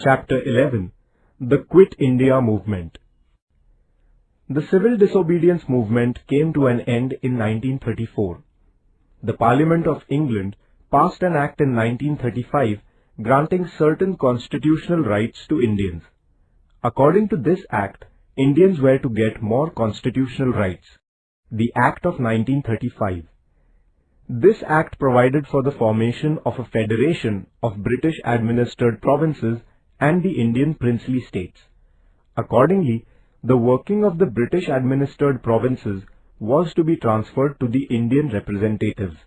Chapter 11. The Quit India Movement. The civil disobedience movement came to an end in 1934. The Parliament of England passed an Act in 1935 granting certain constitutional rights to Indians. According to this Act, Indians were to get more constitutional rights. The Act of 1935. This Act provided for the formation of a federation of British-administered provinces and the Indian princely states. Accordingly, the working of the British-administered provinces was to be transferred to the Indian representatives.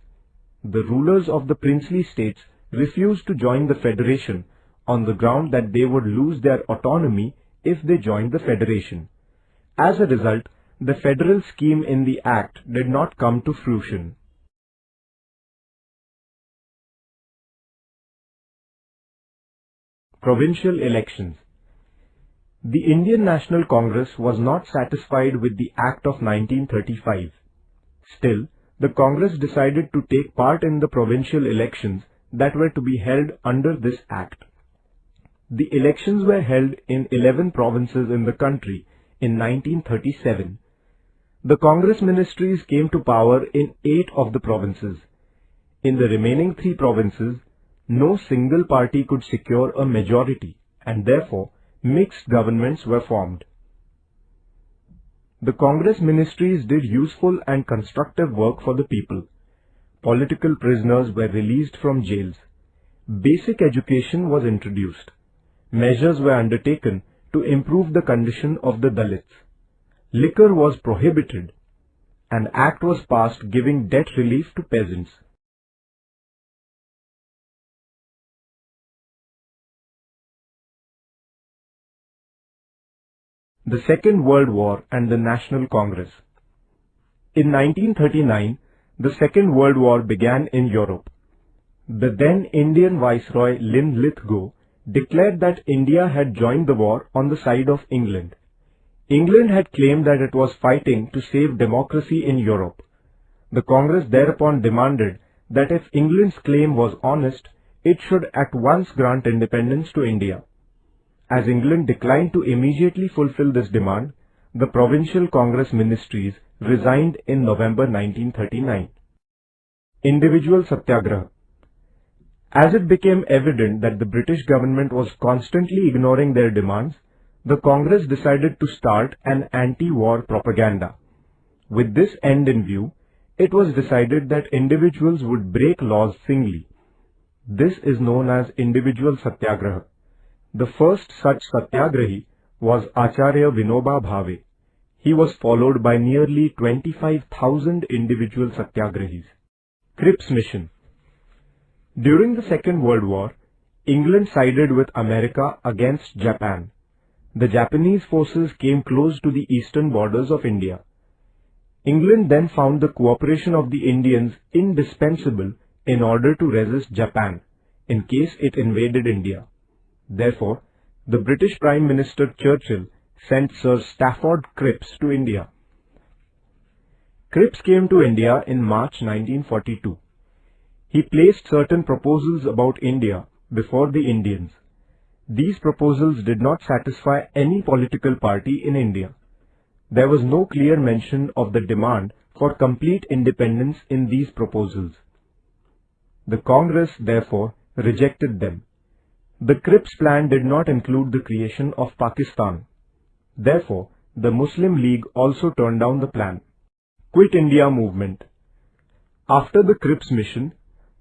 The rulers of the princely states refused to join the federation on the ground that they would lose their autonomy if they joined the federation. As a result, the federal scheme in the Act did not come to fruition. Provincial elections. The Indian National Congress was not satisfied with the Act of 1935. Still, the Congress decided to take part in the provincial elections that were to be held under this Act. The elections were held in 11 provinces in the country in 1937. The Congress ministries came to power in 8 of the provinces. In the remaining 3 provinces, no single party could secure a majority, and therefore mixed governments were formed. The Congress ministries did useful and constructive work for the people. Political prisoners were released from jails. Basic education was introduced. Measures were undertaken to improve the condition of the Dalits. Liquor was prohibited. An act was passed giving debt relief to peasants. The Second World War and the National Congress. In 1939, the Second World War began in Europe. The then Indian Viceroy Linlithgow declared that India had joined the war on the side of England. England had claimed that it was fighting to save democracy in Europe. The Congress thereupon demanded that if England's claim was honest, it should at once grant independence to India. As England declined to immediately fulfill this demand, the provincial Congress ministries resigned in November 1939. Individual Satyagraha. As it became evident that the British government was constantly ignoring their demands, the Congress decided to start an anti-war propaganda. With this end in view, it was decided that individuals would break laws singly. This is known as Individual Satyagraha. The first such satyagrahi was Acharya Vinoba Bhave. He was followed by nearly 25,000 individual satyagrahis. Cripps Mission. During the Second World War, England sided with America against Japan. The Japanese forces came close to the eastern borders of India. England then found the cooperation of the Indians indispensable in order to resist Japan, in case it invaded India. Therefore, the British Prime Minister Churchill sent Sir Stafford Cripps to India. Cripps came to India in March 1942. He placed certain proposals about India before the Indians. These proposals did not satisfy any political party in India. There was no clear mention of the demand for complete independence in these proposals. The Congress, therefore, rejected them. The Cripps plan did not include the creation of Pakistan. Therefore, the Muslim League also turned down the plan. Quit India Movement. After the Cripps mission,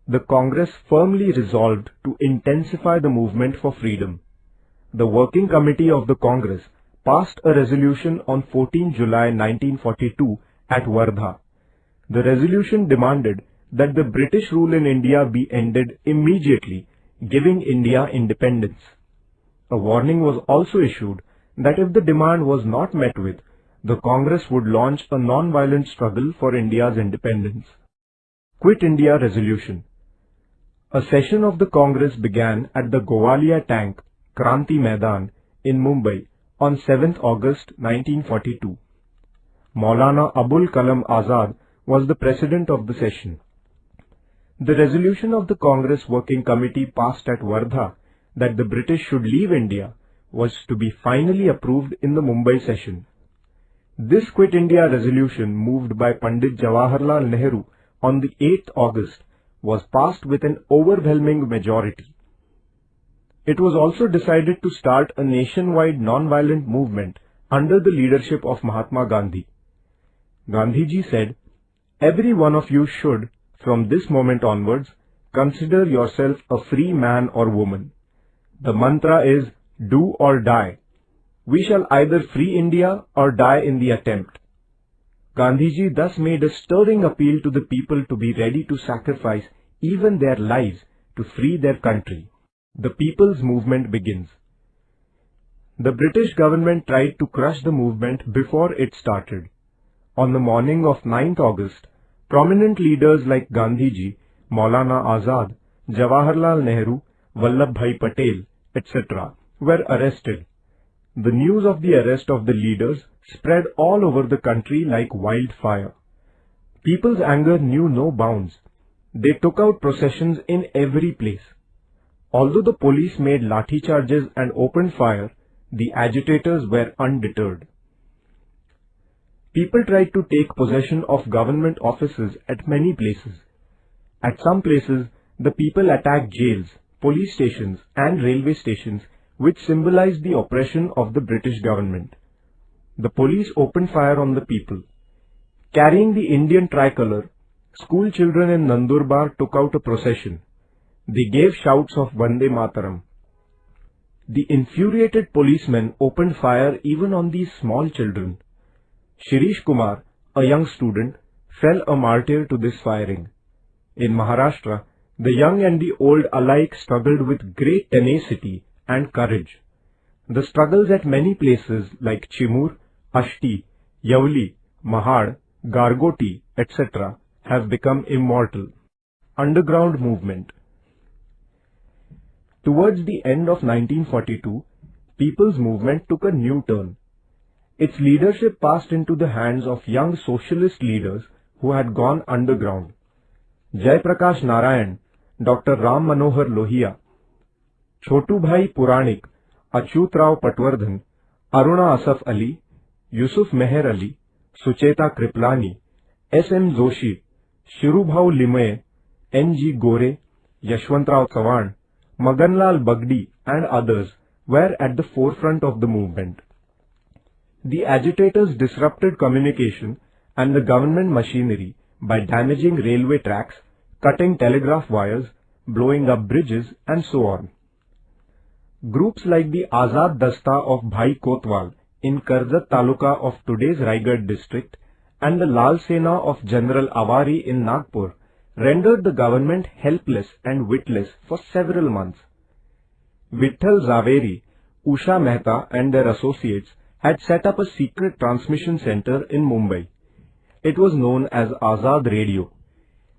the Congress firmly resolved to intensify the movement for freedom. The Working Committee of the Congress passed a resolution on 14 July 1942 at Wardha. The resolution demanded that the British rule in India be ended immediately, giving India independence. A warning was also issued that if the demand was not met with, the Congress would launch a non-violent struggle for India's independence. Quit India Resolution. A session of the Congress began at the Gowalia Tank, Kranti Maidan in Mumbai on 7th August 1942. Maulana Abul Kalam Azad was the president of the session. The resolution of the Congress Working Committee passed at Wardha that the British should leave India was to be finally approved in the Mumbai session. This Quit India resolution, moved by Pandit Jawaharlal Nehru on the 8th August, was passed with an overwhelming majority. It was also decided to start a nationwide non-violent movement under the leadership of Mahatma Gandhi. Gandhiji said, "Every one of you should, from this moment onwards, consider yourself a free man or woman. The mantra is, do or die. We shall either free India or die in the attempt." Gandhiji thus made a stirring appeal to the people to be ready to sacrifice even their lives to free their country. The people's movement begins. The British government tried to crush the movement before it started. On the morning of 9th August, prominent leaders like Gandhiji, Maulana Azad, Jawaharlal Nehru, Vallabhbhai Patel, etc. were arrested. The news of the arrest of the leaders spread all over the country like wildfire. People's anger knew no bounds. They took out processions in every place. Although the police made lathi charges and opened fire, the agitators were undeterred. People tried to take possession of government offices at many places. At some places, the people attacked jails, police stations and railway stations, which symbolized the oppression of the British government. The police opened fire on the people. Carrying the Indian tricolour, school children in Nandurbar took out a procession. They gave shouts of Vande Mataram. The infuriated policemen opened fire even on these small children. Shirish Kumar, a young student, fell a martyr to this firing. In Maharashtra, the young and the old alike struggled with great tenacity and courage. The struggles at many places like Chimur, Ashti, Yavli, Mahad, Gargoti, etc. have become immortal. Underground movement. Towards the end of 1942, people's movement took a new turn. Its leadership passed into the hands of young socialist leaders who had gone underground. Jai Prakash Narayan, Dr. Ram Manohar Lohia, Chotu Bhai Puranik, Achyut Rao Patwardhan, Aruna Asaf Ali, Yusuf Meher Ali, Sucheta Kriplani, S.M. Joshi, Shirubhau Limaye, N.G. Gore, Yashwantrao Chavan, Maganlal Bagdi and others were at the forefront of the movement. The agitators disrupted communication and the government machinery by damaging railway tracks, cutting telegraph wires, blowing up bridges and so on. Groups like the Azad Dasta of Bhai Kotwal in Karjat Taluka of today's Raigad district and the Lal Sena of General Awari in Nagpur rendered the government helpless and witless for several months. Vitthal Zaveri, Usha Mehta and their associates had set up a secret transmission center in Mumbai. It was known as Azad Radio.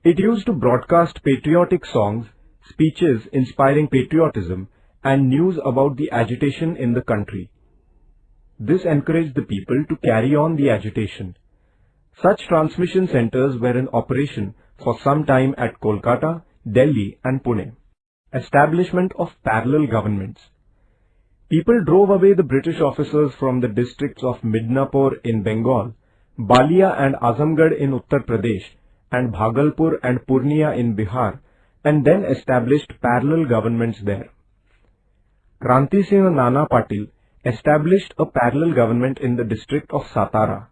It used to broadcast patriotic songs, speeches inspiring patriotism, and news about the agitation in the country. This encouraged the people to carry on the agitation. Such transmission centers were in operation for some time at Kolkata, Delhi and Pune. Establishment of parallel governments. People drove away the British officers from the districts of Midnapur in Bengal, Balia and Azamgarh in Uttar Pradesh, and Bhagalpur and Purnia in Bihar, and then established parallel governments there. Kranti Singh Nana Patil established a parallel government in the district of Satara.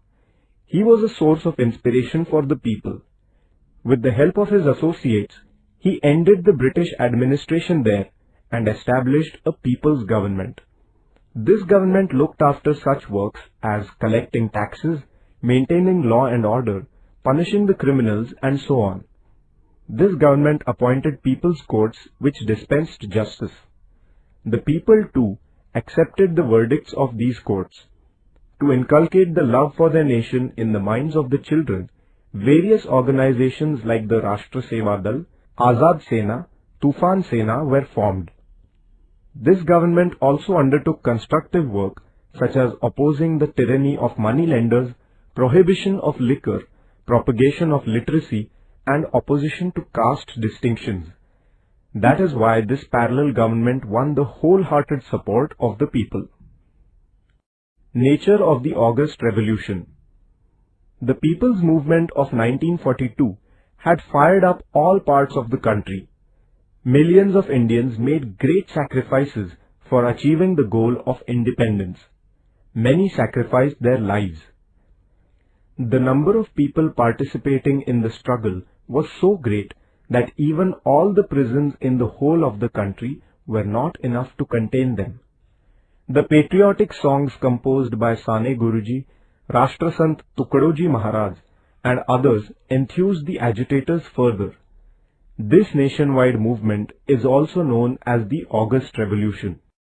He was a source of inspiration for the people. With the help of his associates, he ended the British administration there and established a people's government. This government looked after such works as collecting taxes, maintaining law and order, punishing the criminals and so on. This government appointed people's courts which dispensed justice. The people too accepted the verdicts of these courts. To inculcate the love for their nation in the minds of the children, various organizations like the Rashtra Seva Dal, Azad Sena, Tufan Sena were formed. This government also undertook constructive work such as opposing the tyranny of money lenders, prohibition of liquor, propagation of literacy and opposition to caste distinctions. That is why this parallel government won the wholehearted support of the people. Nature of the August Revolution. The People's Movement of 1942 had fired up all parts of the country. Millions of Indians made great sacrifices for achieving the goal of independence. Many sacrificed their lives. The number of people participating in the struggle was so great that even all the prisons in the whole of the country were not enough to contain them. The patriotic songs composed by Sane Guruji, Rashtrasant Tukadoji Maharaj and others enthused the agitators further. This nationwide movement is also known as the August Revolution.